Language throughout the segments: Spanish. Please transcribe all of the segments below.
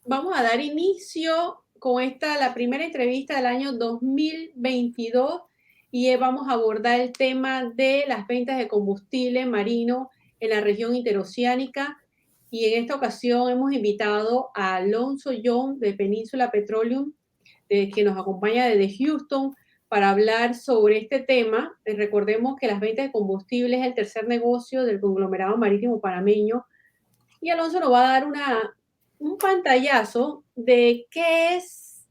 vamos a dar inicio con la primera entrevista del año 2022 y vamos a abordar el tema de las ventas de combustible marino en la región interoceánica. Y en esta ocasión hemos invitado a Alonso Young de Península Petroleum, que nos acompaña desde Houston para hablar sobre este tema. Recordemos que las ventas de combustible es el tercer negocio del conglomerado marítimo panameño y Alonso nos va a dar un pantallazo de qué es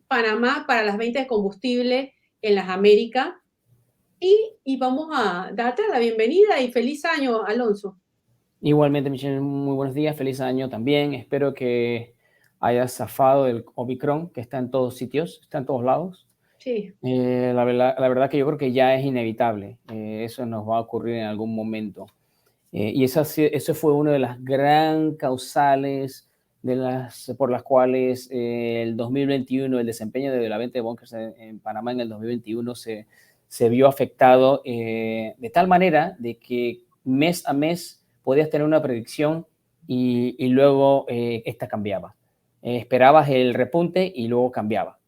Panamá para las ventas de combustible en las Américas. Y vamos a darte la bienvenida y feliz año, Alonso. Igualmente, Michelle, muy buenos días, feliz año también. Espero que hayas zafado del Omicron, que está en todos sitios, está en todos lados. Sí, La verdad que yo creo que ya es inevitable. Eso nos va a ocurrir en algún momento. Y eso fue una de las gran causales por las cuales el 2021, el desempeño de la venta de bunkers en Panamá en el 2021 se vio afectado de tal manera de que mes a mes podías tener una predicción y luego esta cambiaba. Esperabas el repunte y luego cambiaba.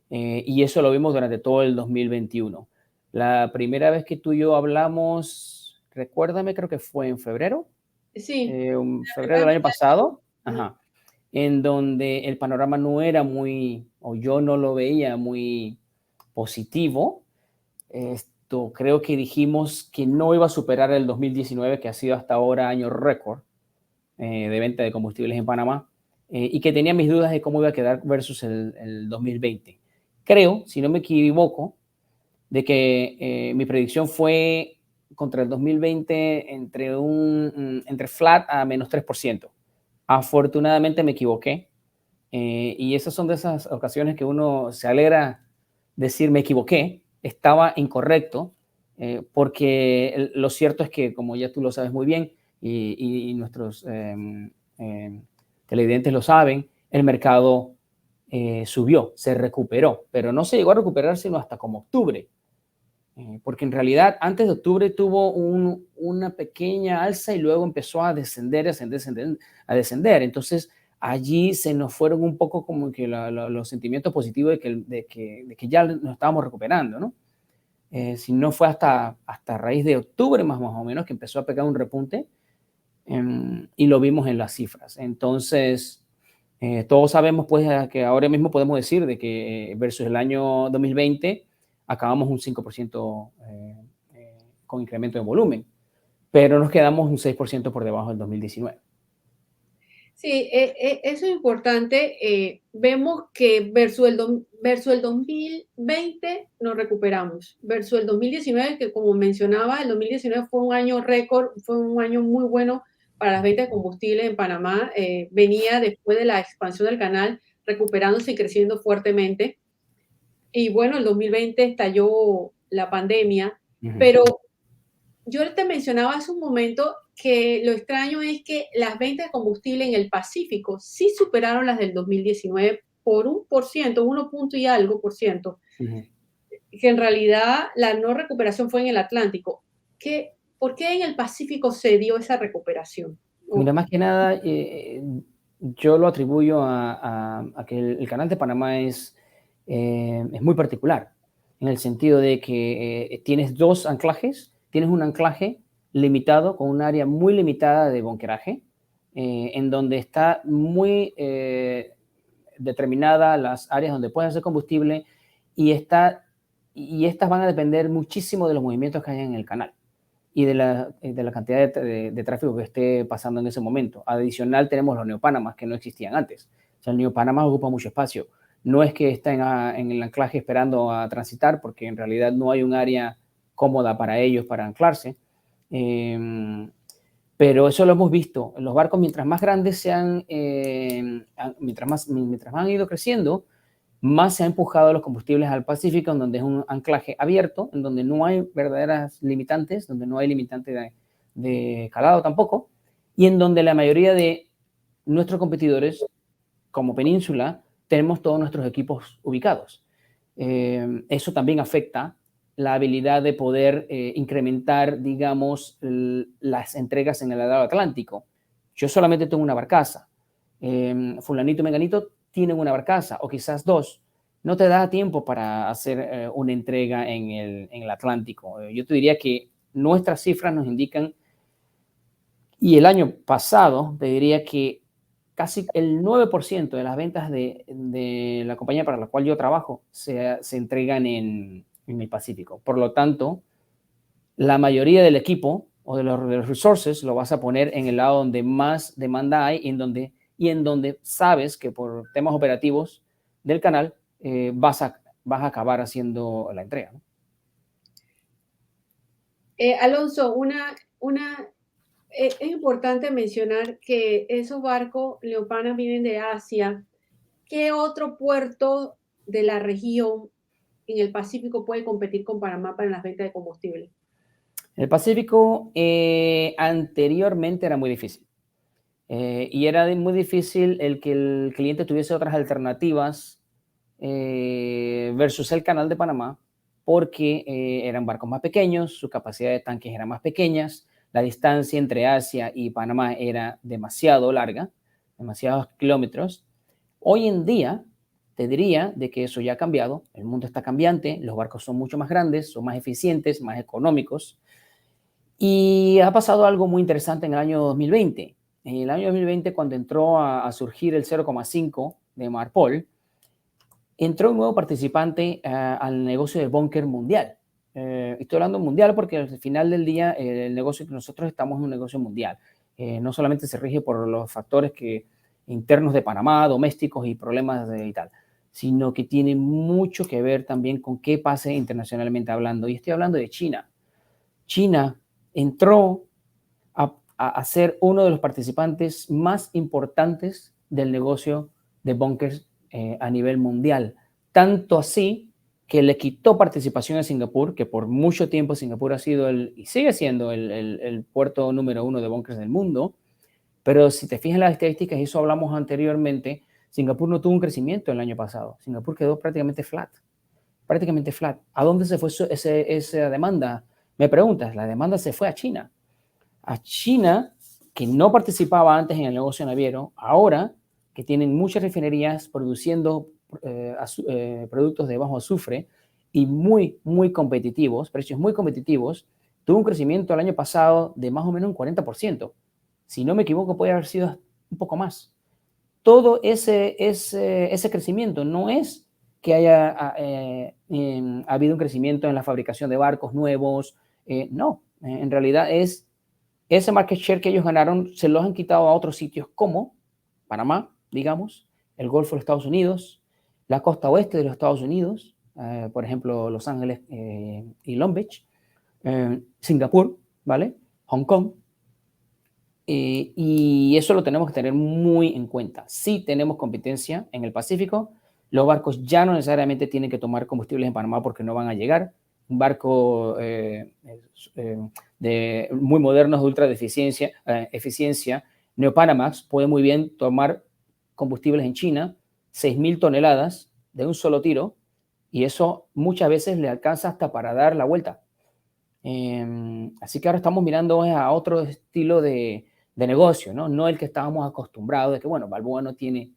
Y eso lo vimos durante todo el 2021. La primera vez que tú y yo hablamos, recuérdame, creo que fue en febrero, sí. febrero del año pasado, Ujú. ajá, en donde el panorama no era o yo no lo veía muy positivo. Creo que dijimos que no iba a superar el 2019, que ha sido hasta ahora año récord de venta de combustibles en Panamá, y que tenía mis dudas de cómo iba a quedar versus el 2020. Creo, si no me equivoco, de que mi predicción fue contra el 2020 entre flat a menos 3%. Afortunadamente me equivoqué, y esas son de esas ocasiones que uno se alegra decir me equivoqué, estaba incorrecto, porque lo cierto es que, como ya tú lo sabes muy bien, y nuestros televidentes lo saben, el mercado subió, se recuperó, pero no se llegó a recuperar sino hasta como octubre, porque en realidad antes de octubre tuvo una pequeña alza y luego empezó a descender, a descender. Entonces allí se nos fueron un poco como que los sentimientos positivos de que ya nos estábamos recuperando, ¿no? Si no fue hasta raíz de octubre más o menos que empezó a pegar un repunte, y lo vimos en las cifras. Entonces, todos sabemos pues que ahora mismo podemos decir de que versus el año 2020 acabamos un 5% con incremento de volumen, pero nos quedamos un 6% por debajo del 2019. Sí, eso es importante. Vemos que versus el 2020 nos recuperamos. Versus el 2019, que como mencionaba, el 2019 fue un año récord, fue un año muy bueno para las ventas de combustible en Panamá. Venía después de la expansión del canal, recuperándose y creciendo fuertemente. Y bueno, el 2020 estalló la pandemia, Uh -huh. pero yo te mencionaba hace un momento que lo extraño es que las ventas de combustible en el Pacífico sí superaron las del 2019 por 1%, 1 punto y algo por ciento, Uh -huh. que en realidad la no recuperación fue en el Atlántico. ¿Por qué en el Pacífico se dio esa recuperación? Mira, más que nada, yo lo atribuyo a que el canal de Panamá es muy particular, en el sentido de que tienes dos anclajes, tienes un anclaje limitado, con un área muy limitada de bunkeraje, en donde está muy determinada las áreas donde puedes hacer combustible, y, y estas van a depender muchísimo de los movimientos que haya en el canal y de la cantidad de tráfico que esté pasando en ese momento. Adicional, tenemos los neopanamas que no existían antes. O sea, el neopanamá ocupa mucho espacio. No es que está en el anclaje esperando a transitar, porque en realidad no hay un área cómoda para ellos para anclarse. Pero eso lo hemos visto. Los barcos, mientras más grandes sean, mientras han ido creciendo, más se ha empujado a los combustibles al Pacífico, en donde es un anclaje abierto, en donde no hay verdaderas limitantes, donde no hay limitante de calado tampoco, y en donde la mayoría de nuestros competidores, como Península, tenemos todos nuestros equipos ubicados. Eso también afecta la habilidad de poder incrementar, digamos, las entregas en el lado Atlántico. Yo solamente tengo una barcaza, fulanito y menganito tienen una barcaza o quizás dos. No te da tiempo para hacer una entrega en el Atlántico. Yo te diría que nuestras cifras nos indican, y el año pasado te diría que casi el 9% de las ventas de la compañía para la cual yo trabajo se entregan en el Pacífico. Por lo tanto, la mayoría del equipo o de los resources lo vas a poner en el lado donde más demanda hay y en donde sabes que por temas operativos del canal vas a acabar haciendo la entrega, ¿no? Alonso, es importante mencionar que esos barcos Leopanas vienen de Asia. ¿Qué otro puerto de la región en el Pacífico puede competir con Panamá para las ventas de combustible? El Pacífico anteriormente era muy difícil. Y era muy difícil el que el cliente tuviese otras alternativas versus el canal de Panamá, porque eran barcos más pequeños, su capacidad de tanques era más pequeñas, la distancia entre Asia y Panamá era demasiado larga, demasiados kilómetros. Hoy en día, te diría de que eso ya ha cambiado, el mundo está cambiante, los barcos son mucho más grandes, son más eficientes, más económicos, y ha pasado algo muy interesante en el año 2020. En el año 2020, cuando entró a surgir el 0,5 de Marpol, entró un nuevo participante al negocio del búnker mundial. Estoy hablando mundial porque al final del día el negocio que nosotros estamos es un negocio mundial. No solamente se rige por los factores internos de Panamá, domésticos y problemas y tal, sino que tiene mucho que ver también con qué pase internacionalmente hablando. Y estoy hablando de China. China entró a ser uno de los participantes más importantes del negocio de bunkers a nivel mundial. Tanto así que le quitó participación a Singapur, que por mucho tiempo Singapur ha sido y sigue siendo el puerto número uno de bunkers del mundo. Pero si te fijas en las estadísticas, y eso hablamos anteriormente, Singapur no tuvo un crecimiento el año pasado. Singapur quedó prácticamente flat. Prácticamente flat. ¿A dónde se fue esa demanda? Me preguntas, la demanda se fue a China. A China, que no participaba antes en el negocio naviero, ahora que tienen muchas refinerías produciendo productos de bajo azufre y muy, muy competitivos, precios muy competitivos, tuvo un crecimiento el año pasado de más o menos un 40%. Si no me equivoco, puede haber sido un poco más. Todo ese crecimiento no es que haya habido un crecimiento en la fabricación de barcos nuevos, no, en realidad es ese market share que ellos ganaron, se los han quitado a otros sitios como Panamá, digamos, el Golfo de los Estados Unidos, la costa oeste de los Estados Unidos, por ejemplo, Los Ángeles y Long Beach, Singapur, ¿vale? Hong Kong. Y eso lo tenemos que tener muy en cuenta. Si tenemos competencia en el Pacífico, los barcos ya no necesariamente tienen que tomar combustibles en Panamá porque no van a llegar. Un barco muy moderno de ultra eficiencia, Neopanamax, puede muy bien tomar combustibles en China, 6.000 toneladas de un solo tiro, y eso muchas veces le alcanza hasta para dar la vuelta. Así que ahora estamos mirando a otro estilo de negocio, ¿no? No el que estábamos acostumbrados, de que, bueno, Balboa no tiene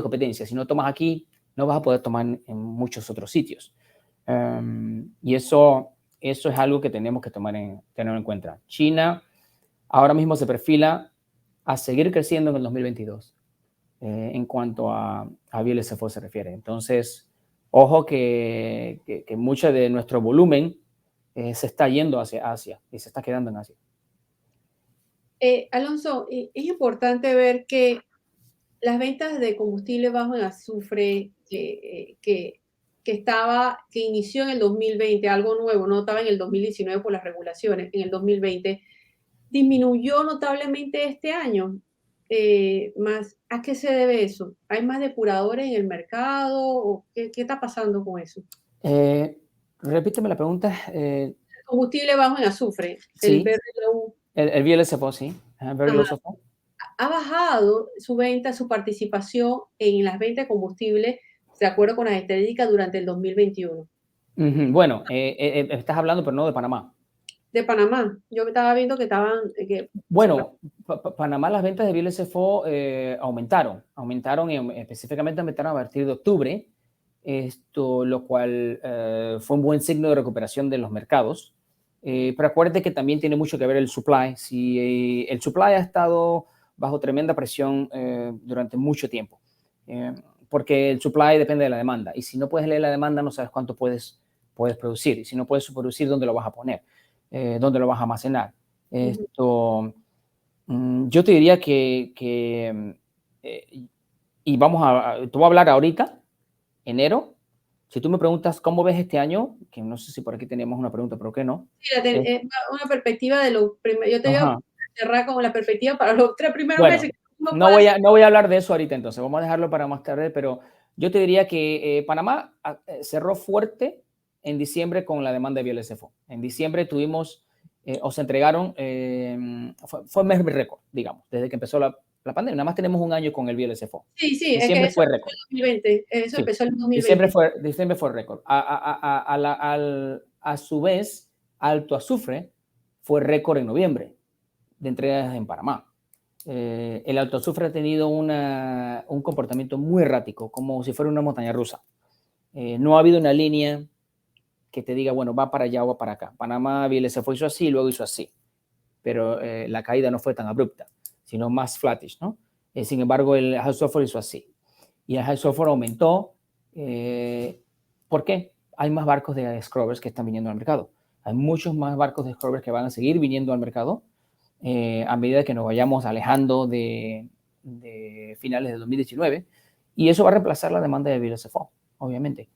competencia. Si no tomas aquí, no vas a poder tomar en muchos otros sitios. Y eso es algo que tenemos que tener en cuenta. China ahora mismo se perfila a seguir creciendo en el 2022 en cuanto a VLSFO se refiere. Entonces, ojo que mucho de nuestro volumen se está yendo hacia Asia y se está quedando en Asia. Alonso, es importante ver que las ventas de combustible bajo en azufre que inició en el 2020, algo nuevo, no estaba en el 2019 por las regulaciones, en el 2020, disminuyó notablemente este año. ¿A qué se debe eso? ¿Hay más depuradores en el mercado? ¿O qué está pasando con eso? Repíteme la pregunta. Combustible bajo en azufre, el Sí, BRLU. el VLSFO, sí. Very low sulfur. Ha bajado su venta, su participación en las ventas de combustible, de acuerdo con las estadísticas, durante el 2021. Bueno, estás hablando, pero no de Panamá. de Panamá. Yo estaba viendo que estaban... Bueno, Panamá, las ventas de VLSFO aumentaron y específicamente aumentaron a partir de octubre, lo cual fue un buen signo de recuperación de los mercados. Pero acuérdate que también tiene mucho que ver el supply. Si el supply ha estado bajo tremenda presión durante mucho tiempo, porque el supply depende de la demanda, y si no puedes leer la demanda no sabes cuánto puedes producir, y si no puedes producir, ¿dónde lo vas a poner? ¿Dónde lo vas a almacenar? Yo te diría y te voy a hablar ahorita, enero. Si tú me preguntas cómo ves este año, que no sé si por aquí tenemos una pregunta, pero que no. Sí, una perspectiva de los primeros. Yo te voy a cerrar con la perspectiva para los 3 primeros meses. No voy a hablar de eso ahorita, entonces vamos a dejarlo para más tarde, pero yo te diría que Panamá cerró fuerte en diciembre con la demanda de VLSFO. En diciembre tuvimos, o se entregaron, fue mes récord, digamos, desde que empezó la pandemia. Nada más tenemos un año con el VLSFO. Sí, diciembre es que fue récord. 2020, eso sí, empezó en 2020. Diciembre fue récord. A su vez, Alto Azufre fue récord en noviembre de entregas en Panamá. El Alto Azufre ha tenido un comportamiento muy errático, como si fuera una montaña rusa. No ha habido una línea que te diga, bueno, va para allá o va para acá. Panamá, VLSFO hizo así, luego hizo así. Pero la caída no fue tan abrupta, sino más flattish, ¿no? Sin embargo, el high sulfur hizo así. Y el high sulfur aumentó. ¿Por qué? Hay más barcos de scrubbers que están viniendo al mercado. Hay muchos más barcos de scrubbers que van a seguir viniendo al mercado a medida que nos vayamos alejando de finales de 2019. Y eso va a reemplazar la demanda de VLSFO, obviamente.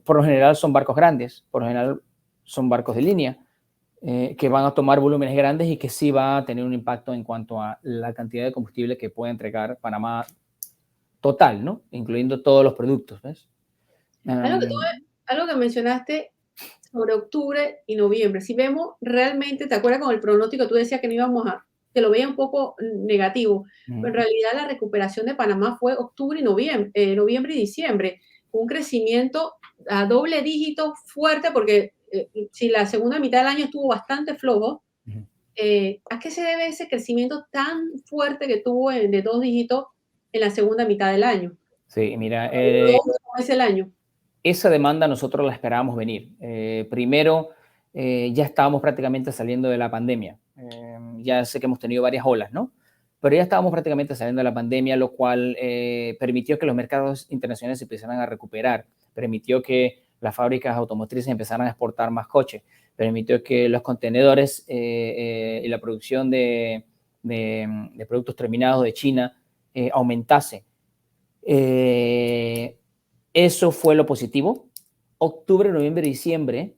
Por lo general son barcos grandes, por lo general son barcos de línea, que van a tomar volúmenes grandes y que sí va a tener un impacto en cuanto a la cantidad de combustible que puede entregar Panamá total, ¿no? Incluyendo todos los productos, ¿ves? Algo que mencionaste sobre octubre y noviembre. Si vemos realmente, ¿te acuerdas con el pronóstico? Tú decías que no íbamos que lo veía un poco negativo, pero en realidad la recuperación de Panamá fue octubre y noviembre y diciembre. Un crecimiento a doble dígito fuerte, porque si la segunda mitad del año estuvo bastante flojo, ¿a qué se debe ese crecimiento tan fuerte que tuvo de 2 dígitos en la segunda mitad del año? Sí, mira, ¿Cómo es el año? Esa demanda nosotros la esperábamos venir. Primero, ya estábamos prácticamente saliendo de la pandemia. Ya sé que hemos tenido varias olas, ¿no? Pero ya estábamos prácticamente saliendo de la pandemia, lo cual permitió que los mercados internacionales se empezaran a recuperar, permitió que las fábricas automotrices empezaran a exportar más coches, permitió que los contenedores y la producción de productos terminados de China aumentase. Eso fue lo positivo. Octubre, noviembre y diciembre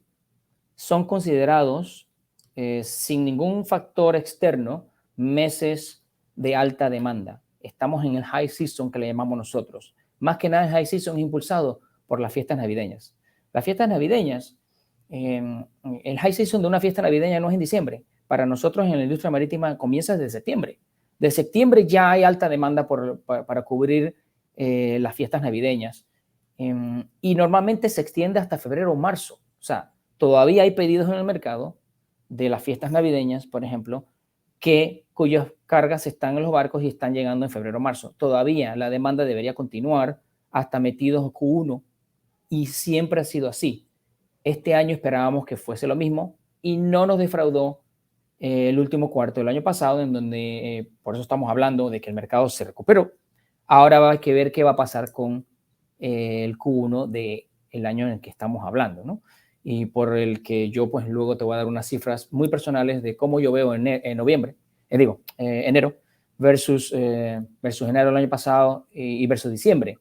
son considerados, sin ningún factor externo, meses de alta demanda. Estamos en el high season que le llamamos nosotros. Más que nada el high season es impulsado por las fiestas navideñas. Las fiestas navideñas, el high season de una fiesta navideña no es en diciembre. Para nosotros en la industria marítima comienza desde septiembre. De septiembre ya hay alta demanda para cubrir las fiestas navideñas. Y normalmente se extiende hasta febrero o marzo. O sea, todavía hay pedidos en el mercado de las fiestas navideñas, por ejemplo, cuyas cargas están en los barcos y están llegando en febrero o marzo. Todavía la demanda debería continuar hasta metidos Q1 y siempre ha sido así. Este año esperábamos que fuese lo mismo y no nos defraudó el último cuarto del año pasado, en donde, por eso estamos hablando de que el mercado se recuperó. Ahora hay que ver qué va a pasar con el Q1 del año en el que estamos hablando, ¿no? Y por el que yo pues luego te voy a dar unas cifras muy personales de cómo yo veo en enero versus enero del año pasado y versus diciembre,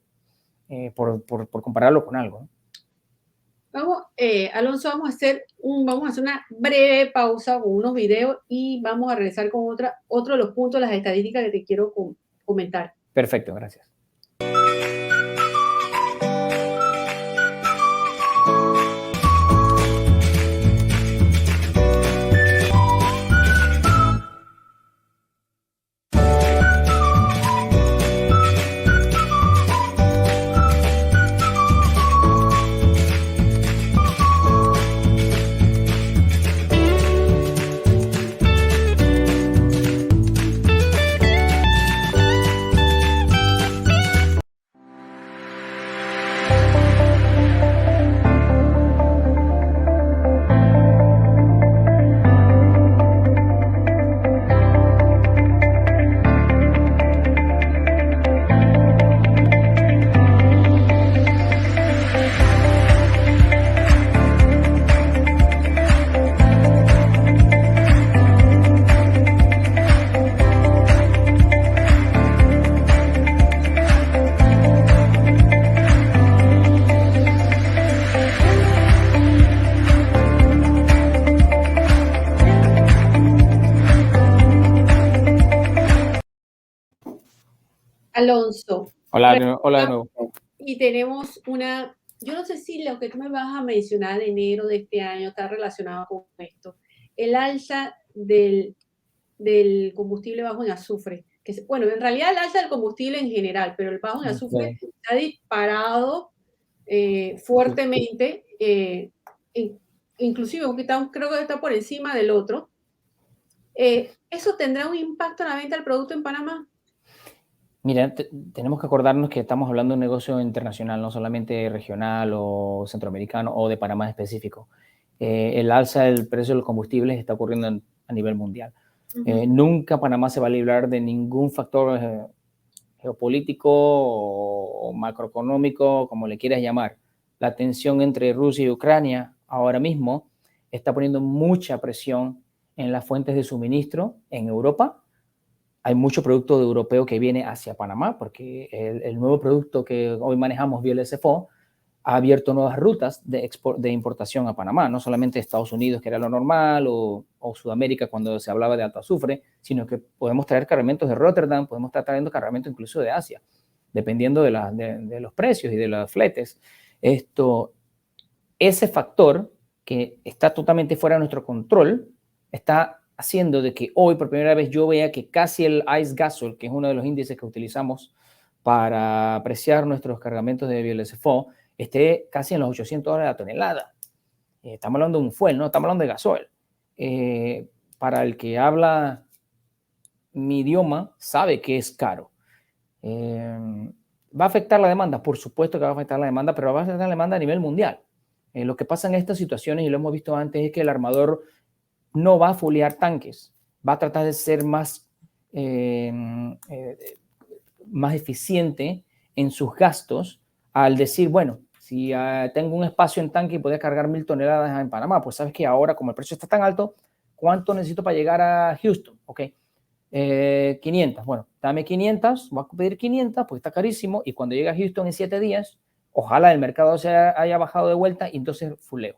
por compararlo con algo, ¿no? Vamos, Alonso, vamos a hacer una breve pausa con unos videos y vamos a regresar con otro de los puntos, las estadísticas que te quiero comentar. Perfecto, gracias. Alonso, Hola, hola de nuevo. y tenemos una, yo no sé si lo que tú me vas a mencionar de enero de este año está relacionado con esto, el alza del combustible bajo en azufre. Bueno, en realidad el alza del combustible en general, pero el bajo en azufre Okay. ha disparado fuertemente, inclusive creo que está por encima del otro. ¿Eso tendrá un impacto en la venta del producto en Panamá? Mira, tenemos que acordarnos que estamos hablando de un negocio internacional, no solamente regional o centroamericano o de Panamá específico. El alza del precio de los combustibles está ocurriendo a nivel mundial. Nunca Panamá se va a librar de ningún factor geopolítico o macroeconómico, como le quieras llamar. La tensión entre Rusia y Ucrania ahora mismo está poniendo mucha presión en las fuentes de suministro en Europa. Hay mucho producto europeo que viene hacia Panamá, porque el nuevo producto que hoy manejamos, VLSFO, ha abierto nuevas rutas de importación a Panamá, no solamente Estados Unidos, que era lo normal, o Sudamérica cuando se hablaba de alto azufre, sino que podemos traer cargamentos de Rotterdam, podemos estar trayendo cargamentos incluso de Asia, dependiendo de los precios y de los fletes. Ese factor que está totalmente fuera de nuestro control está haciendo de que hoy por primera vez yo vea que casi el ICE Gasol, que es uno de los índices que utilizamos para apreciar nuestros cargamentos de VLSFO, esté casi en los $800 la tonelada. Estamos hablando de un fuel, no estamos hablando de gasoil. Para el que habla mi idioma, sabe que es caro. ¿Va a afectar la demanda? Por supuesto que va a afectar la demanda, pero va a afectar la demanda a nivel mundial. Lo que pasa en estas situaciones, y lo hemos visto antes, es que el armador no va a fulear tanques, va a tratar de ser más eficiente en sus gastos al decir, bueno, si tengo un espacio en tanque y puedo cargar 1,000 toneladas en Panamá, pues sabes que ahora, como el precio está tan alto, ¿cuánto necesito para llegar a Houston? Ok, 500. Bueno, dame 500, voy a pedir 500 porque está carísimo y cuando llegue a Houston en 7 días, ojalá el mercado se haya bajado de vuelta y entonces fuleo.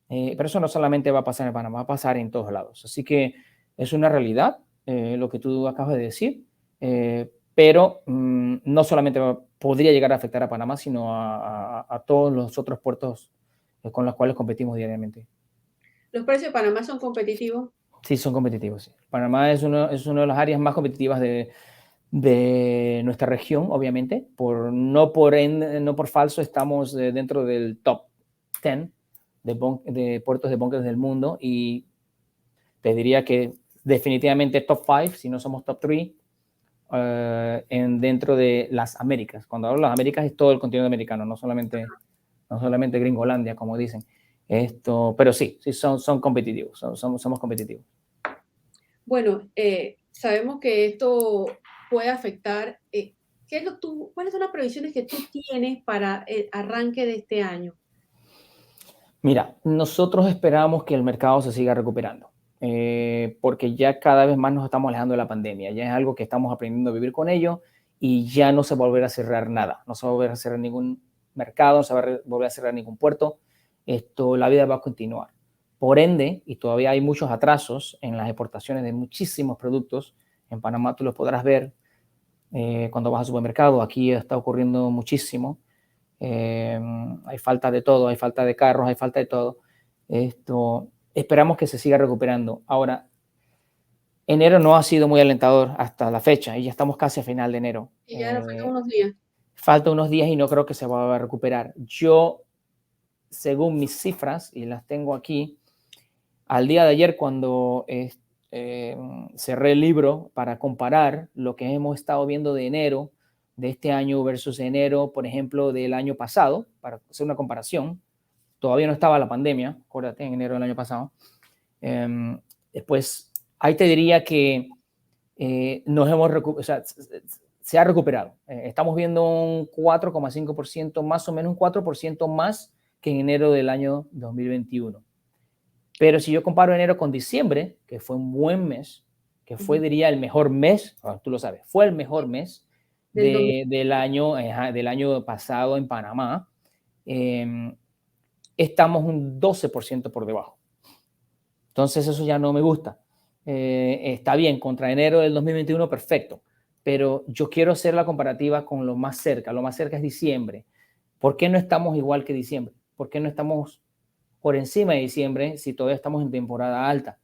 Pero eso no solamente va a pasar en Panamá, va a pasar en todos lados. Así que es una realidad lo que tú acabas de decir, pero no solamente podría llegar a afectar a Panamá, sino a todos los otros puertos con los cuales competimos diariamente. ¿Los precios de Panamá son competitivos? Sí, son competitivos. Sí. Panamá es una de las áreas más competitivas de nuestra región, obviamente. No por falso estamos dentro del top 10 de puertos de bunkers del mundo y te diría que definitivamente top 5, si no somos top 3, dentro de las Américas. Cuando hablo de las Américas es todo el continente americano, no solamente Gringolandia, como dicen. Pero sí, son competitivos, somos competitivos. Bueno, sabemos que esto puede afectar. ¿Cuáles son las previsiones que tú tienes para el arranque de este año? Mira, nosotros esperamos que el mercado se siga recuperando, porque ya cada vez más nos estamos alejando de la pandemia, ya es algo que estamos aprendiendo a vivir con ello y ya no se va a volver a cerrar nada, no se va a volver a cerrar ningún mercado, no se va a volver a cerrar ningún puerto, la vida va a continuar. Por ende, y todavía hay muchos atrasos en las exportaciones de muchísimos productos, en Panamá tú los podrás ver cuando vas al supermercado, aquí está ocurriendo muchísimo. Hay falta de todo, hay falta de carros, hay falta de todo. Esperamos que se siga recuperando. Ahora, enero no ha sido muy alentador hasta la fecha y ya estamos casi a final de enero. Y ya nos faltan unos días. Falta unos días y no creo que se va a recuperar. Yo, según mis cifras, y las tengo aquí, al día de ayer cuando cerré el libro para comparar lo que hemos estado viendo de enero de este año versus enero, por ejemplo, del año pasado, para hacer una comparación. Todavía no estaba la pandemia, acuérdate, en enero del año pasado. Después, ahí te diría que nos hemos o sea, se ha recuperado. Estamos viendo un 4,5%, más o menos un 4% más que en enero del año 2021. Pero si yo comparo enero con diciembre, que fue un buen mes, que fue, diría, el mejor mes, tú lo sabes, fue el mejor mes del año pasado en Panamá, estamos un 12% por debajo. Entonces eso ya no me gusta. Está bien, contra enero del 2021, perfecto, pero yo quiero hacer la comparativa con lo más cerca. Lo más cerca es diciembre. ¿Por qué no estamos igual que diciembre? ¿Por qué no estamos por encima de diciembre si todavía estamos en temporada alta?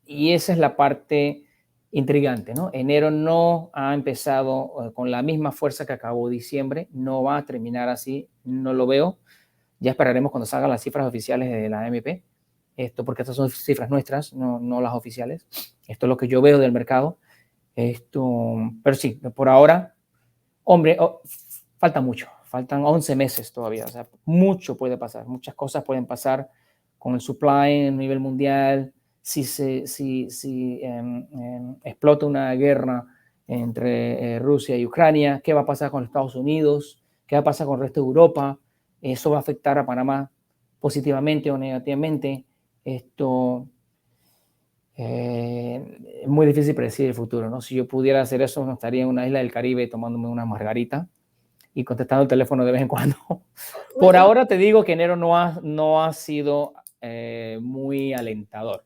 Y esa es la parte intrigante, ¿no? Enero no ha empezado con la misma fuerza que acabó diciembre, no va a terminar así, no lo veo. Ya esperaremos cuando salgan las cifras oficiales de la AMP, porque estas son cifras nuestras, no las oficiales. Esto es lo que yo veo del mercado. Pero sí, por ahora, hombre, falta mucho, faltan 11 meses todavía, o sea, mucho puede pasar, muchas cosas pueden pasar con el supply a nivel mundial, si explota una guerra entre Rusia y Ucrania, qué va a pasar con Estados Unidos, qué va a pasar con el resto de Europa, eso va a afectar a Panamá positivamente o negativamente. Es muy difícil predecir el futuro, ¿no? Si yo pudiera hacer eso, no estaría en una isla del Caribe tomándome una margarita y contestando el teléfono de vez en cuando. Por ahora te digo que enero no ha sido muy alentador.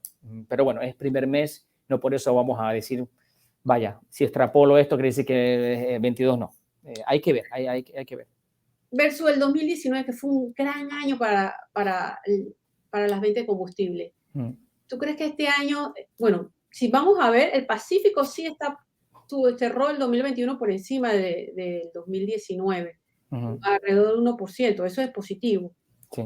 Pero bueno, es primer mes, no por eso vamos a decir, vaya, si extrapolo esto, quiere decir que 22 no. Hay que ver, hay que ver. Versus el 2019, que fue un gran año para las ventas de combustible. ¿Tú crees que este año, bueno, si vamos a ver, el Pacífico sí cerró el 2021 por encima del 2019, alrededor del 1%, eso es positivo. Sí.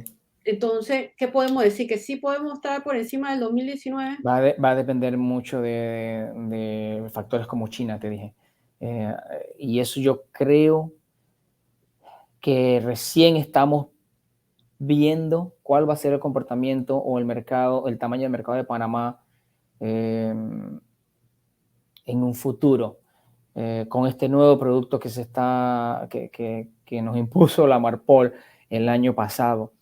Entonces, ¿qué podemos decir? ¿Que sí podemos estar por encima del 2019? Va a depender mucho de factores como China, te dije. Y eso yo creo que recién estamos viendo cuál va a ser el comportamiento o el mercado, el tamaño del mercado de Panamá en un futuro. Con este nuevo producto que nos impuso la Marpol el año pasado.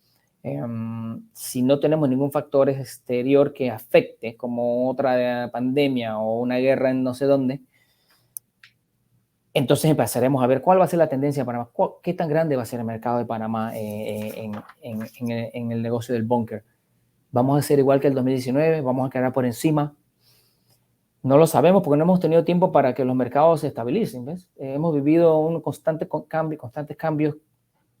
Si no tenemos ningún factor exterior que afecte, como otra pandemia o una guerra en no sé dónde, entonces empezaremos a ver cuál va a ser la tendencia de Panamá, qué tan grande va a ser el mercado de Panamá en el negocio del búnker. ¿Vamos a ser igual que el 2019? ¿Vamos a quedar por encima? No lo sabemos porque no hemos tenido tiempo para que los mercados se estabilicen. ¿Ves? Hemos vivido un constantes cambios,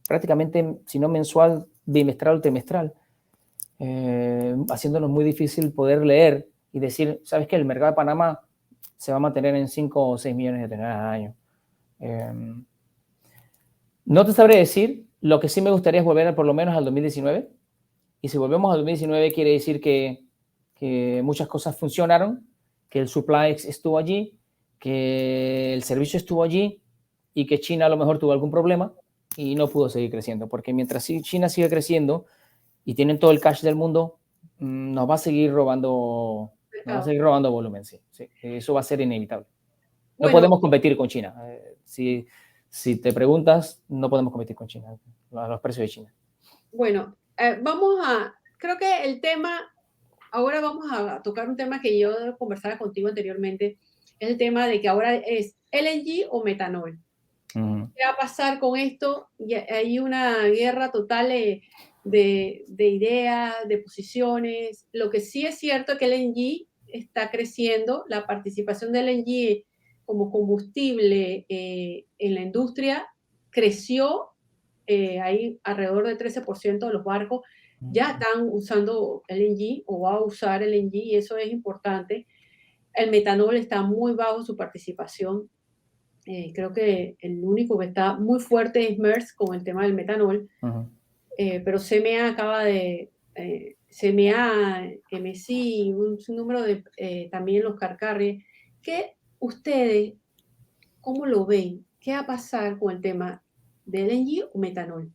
prácticamente, si no mensual, bimestral o trimestral, haciéndonos muy difícil poder leer y decir, ¿sabes qué? El mercado de Panamá se va a mantener en 5 o 6 millones de toneladas al año. No te sabré decir, lo que sí me gustaría es volver por lo menos al 2019. Y si volvemos al 2019 quiere decir que muchas cosas funcionaron, que el supply estuvo allí, que el servicio estuvo allí y que China a lo mejor tuvo algún problema y no pudo seguir creciendo. Porque mientras China sigue creciendo y tienen todo el cash del mundo, nos va a seguir robando, volumen. Sí. Eso va a ser inevitable. No podemos competir con China. Si te preguntas, no podemos competir con China, los precios de China. Bueno, creo que ahora vamos a tocar un tema que yo conversaba contigo anteriormente, es el tema de que ahora es LNG o metanol. ¿Qué va a pasar con esto? Hay una guerra total de ideas, de posiciones. Lo que sí es cierto es que el LNG está creciendo, la participación del LNG como combustible en la industria creció, hay alrededor del 13% de los barcos ya están usando LNG o va a usar LNG y eso es importante. El metanol está muy bajo su participación. Creo que el único que está muy fuerte es Maersk con el tema del metanol, pero CMA CMA, MSI, un número de también los car carriers. ¿Qué ustedes, cómo lo ven? ¿Qué va a pasar con el tema de LNG o metanol?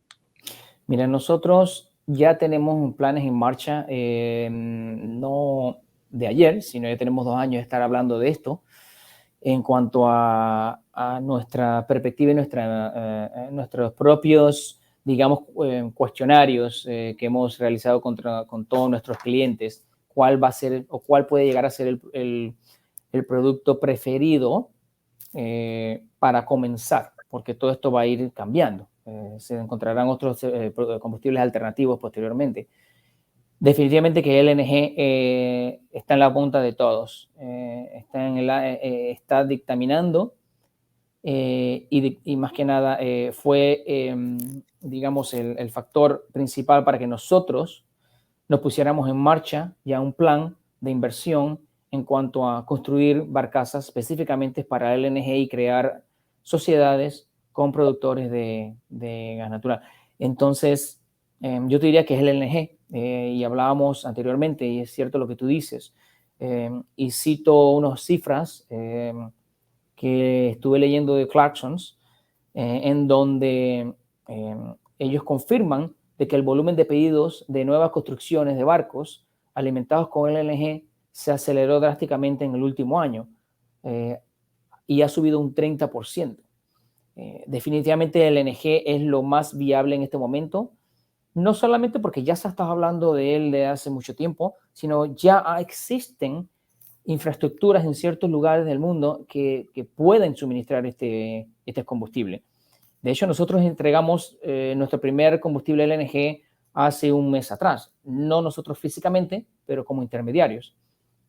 Mira, nosotros ya tenemos planes en marcha, no de ayer, sino ya tenemos 2 años de estar hablando de esto en cuanto a nuestra perspectiva y nuestros propios, digamos, cuestionarios que hemos realizado con todos nuestros clientes, cuál va a ser o cuál puede llegar a ser el producto preferido para comenzar, porque todo esto va a ir cambiando. Se encontrarán otros combustibles alternativos posteriormente. Definitivamente que LNG está en la punta de todos, está dictaminando y más que nada fue, digamos, el factor principal para que nosotros nos pusiéramos en marcha ya un plan de inversión en cuanto a construir barcazas específicamente para LNG y crear sociedades con productores de gas natural. Entonces, yo te diría que es el LNG, y hablábamos anteriormente, y es cierto lo que tú dices, y cito unas cifras que estuve leyendo de Clarksons, en donde ellos confirman de que el volumen de pedidos de nuevas construcciones de barcos alimentados con LNG se aceleró drásticamente en el último año y ha subido un 30%. Definitivamente el LNG es lo más viable en este momento, no solamente porque ya se está hablando de él de hace mucho tiempo, sino ya existen infraestructuras en ciertos lugares del mundo que pueden suministrar este combustible. De hecho, nosotros entregamos nuestro primer combustible LNG hace un mes atrás. No nosotros físicamente, pero como intermediarios.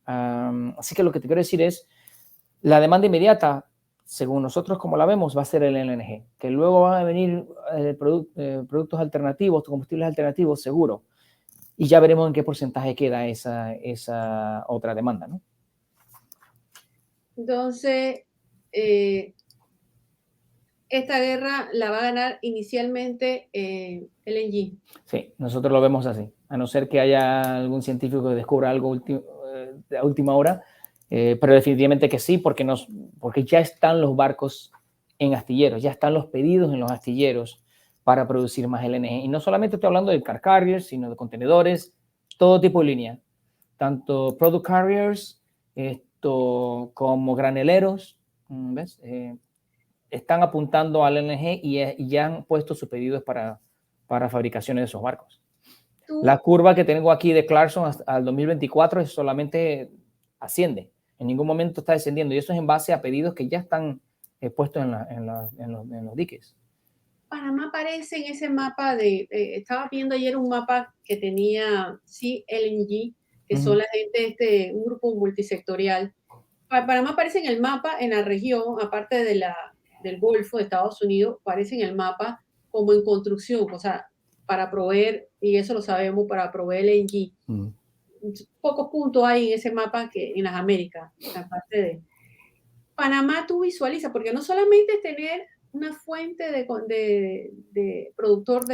Así que lo que te quiero decir es, la demanda inmediata, según nosotros como la vemos, va a ser el LNG. Que luego van a venir productos alternativos, combustibles alternativos, seguro. Y ya veremos en qué porcentaje queda esa otra demanda, ¿no? Entonces, esta guerra la va a ganar inicialmente LNG. Sí, nosotros lo vemos así. A no ser que haya algún científico que descubra algo a última hora, pero definitivamente que sí, porque ya están los barcos en astilleros, ya están los pedidos en los astilleros para producir más LNG. Y no solamente estoy hablando de car carriers, sino de contenedores, todo tipo de línea, tanto product carriers como graneleros, ¿ves? Están apuntando al LNG y ya han puesto sus pedidos para fabricaciones de esos barcos. La curva que tengo aquí de Clarkson hasta al 2024 es solamente asciende, en ningún momento está descendiendo, y eso es en base a pedidos que ya están puestos en los diques. Panamá aparece en ese mapa estaba viendo ayer un mapa que tenía, sí, LNG, que son la gente, un grupo multisectorial. Panamá aparece en el mapa, en la región, aparte del Golfo de Estados Unidos, aparece en el mapa como en construcción, o sea, para proveer, y eso lo sabemos, para proveer LNG. Pocos puntos hay en ese mapa que en las Américas, aparte de Panamá tú visualizas, porque no solamente es tener una fuente de productor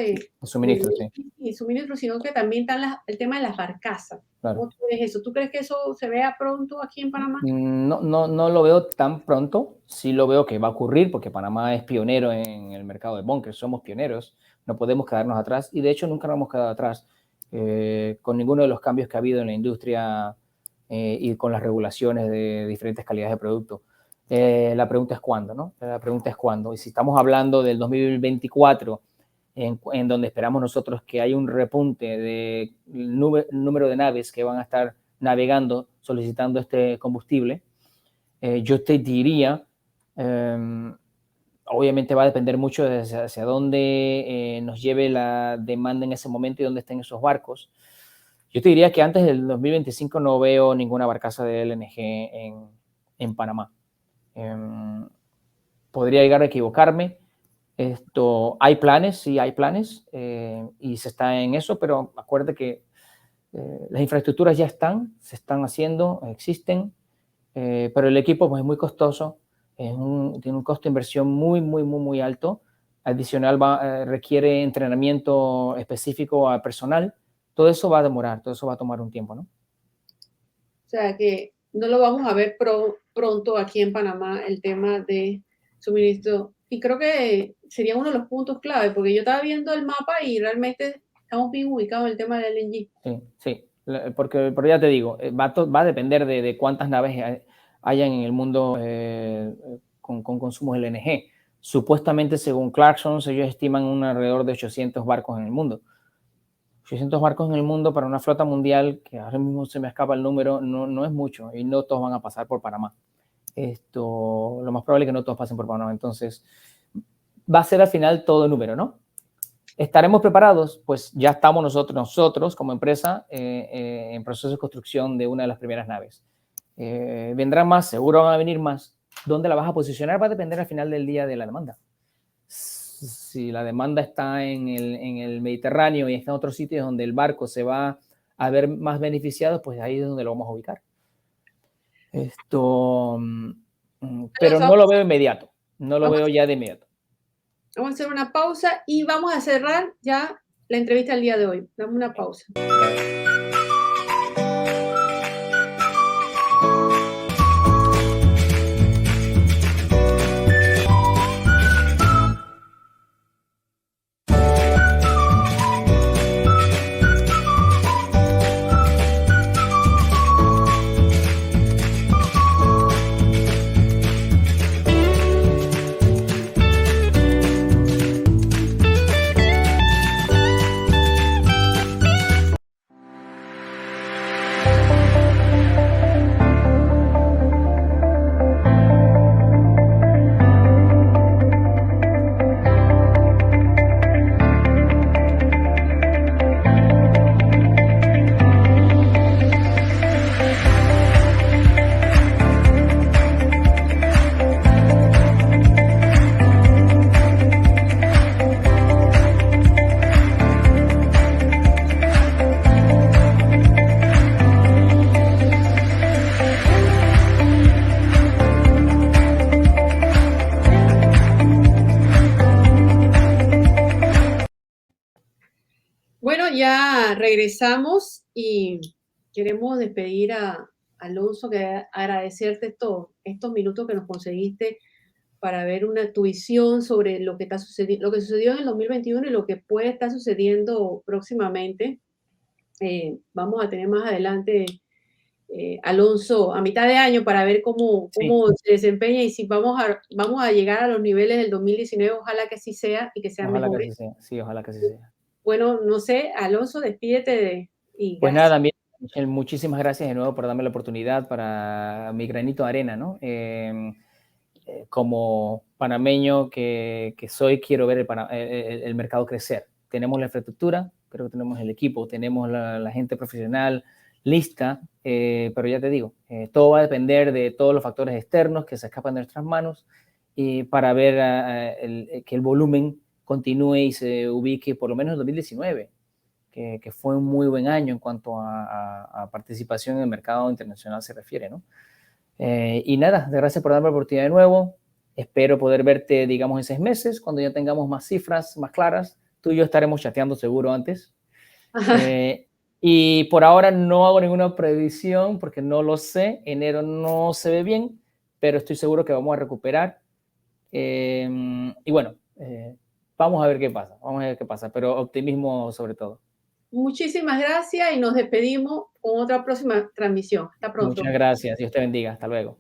Suministro, sí. y suministro, sino que también está el tema de las barcazas. Claro. ¿Cómo tú ves eso? ¿Tú crees que eso se vea pronto aquí en Panamá? No lo veo tan pronto, sí lo veo que va a ocurrir, porque Panamá es pionero en el mercado de bunkers, somos pioneros, no podemos quedarnos atrás, y de hecho nunca nos hemos quedado atrás con ninguno de los cambios que ha habido en la industria y con las regulaciones de diferentes calidades de producto. La pregunta es cuándo, ¿no? La pregunta es cuándo. Y si estamos hablando del 2024, en donde esperamos nosotros que haya un repunte de número de naves que van a estar navegando solicitando este combustible, yo te diría, obviamente va a depender mucho de hacia dónde nos lleve la demanda en ese momento y dónde estén esos barcos. Yo te diría que antes del 2025 no veo ninguna barcaza de LNG en Panamá. Podría llegar a equivocarme. Hay planes, sí hay planes, y se está en eso, pero acuérdate que las infraestructuras ya se están haciendo, existen, pero el equipo pues, es muy costoso, tiene un costo de inversión muy alto. Adicional requiere entrenamiento específico a personal. Todo eso va a demorar, todo eso va a tomar un tiempo, ¿no? O sea, que no lo vamos a ver pronto aquí en Panamá, el tema de suministro. Y creo que sería uno de los puntos clave, porque yo estaba viendo el mapa y realmente estamos bien ubicados en el tema del LNG. Sí, pero ya te digo, va a depender de cuántas naves hayan en el mundo con consumos LNG. Supuestamente, según Clarksons, ellos estiman alrededor de 800 barcos en el mundo. 800 barcos en el mundo para una flota mundial, que ahora mismo se me escapa el número, no es mucho, y no todos van a pasar por Panamá. Lo más probable es que no todos pasen por Panamá. Entonces, va a ser al final todo número, ¿no? ¿Estaremos preparados? Pues ya estamos nosotros como empresa en proceso de construcción de una de las primeras naves. ¿Vendrán más? Seguro van a venir más. ¿Dónde la vas a posicionar? Va a depender al final del día de la demanda. Si la demanda está en el Mediterráneo y está en otros sitios donde el barco se va a ver más beneficiado, pues ahí es donde lo vamos a ubicar. Pero no lo veo inmediato. No lo veo ya de inmediato. Vamos a hacer una pausa y vamos a cerrar ya la entrevista del día de hoy. Dame una pausa. Bueno, ya regresamos y queremos despedir a Alonso, que agradecerte estos minutos que nos conseguiste para ver tu visión sobre lo que está sucediendo, lo que sucedió en el 2021 y lo que puede estar sucediendo próximamente. Vamos a tener más adelante Alonso a mitad de año para ver cómo Sí, se desempeña y si vamos a llegar a los niveles del 2019, ojalá que así sea y que sean ojalá que mejores. así sea. Sí, ojalá que así sea. Bueno, no sé, Alonso, despídete y Pues nada, gracias. también, Michelle, muchísimas gracias de nuevo por darme la oportunidad para mi granito de arena, ¿no? Como panameño que soy, quiero ver el mercado crecer. Tenemos la infraestructura, creo que tenemos el equipo, tenemos la gente profesional lista, pero ya te digo, todo va a depender de todos los factores externos que se escapan de nuestras manos y para ver que el volumen continúe y se ubique por lo menos en 2019. Que fue un muy buen año en cuanto a participación en el mercado internacional se refiere, ¿no? Y nada, gracias por darme la oportunidad de nuevo. Espero poder verte, digamos, en 6 meses, cuando ya tengamos más cifras más claras. Tú y yo estaremos chateando seguro antes. Y por ahora no hago ninguna previsión porque no lo sé. Enero no se ve bien, pero estoy seguro que vamos a recuperar. Y bueno, vamos a ver qué pasa. Vamos a ver qué pasa, pero optimismo sobre todo. Muchísimas gracias y nos despedimos con otra próxima transmisión. Hasta pronto. Muchas gracias. Dios te bendiga. Hasta luego.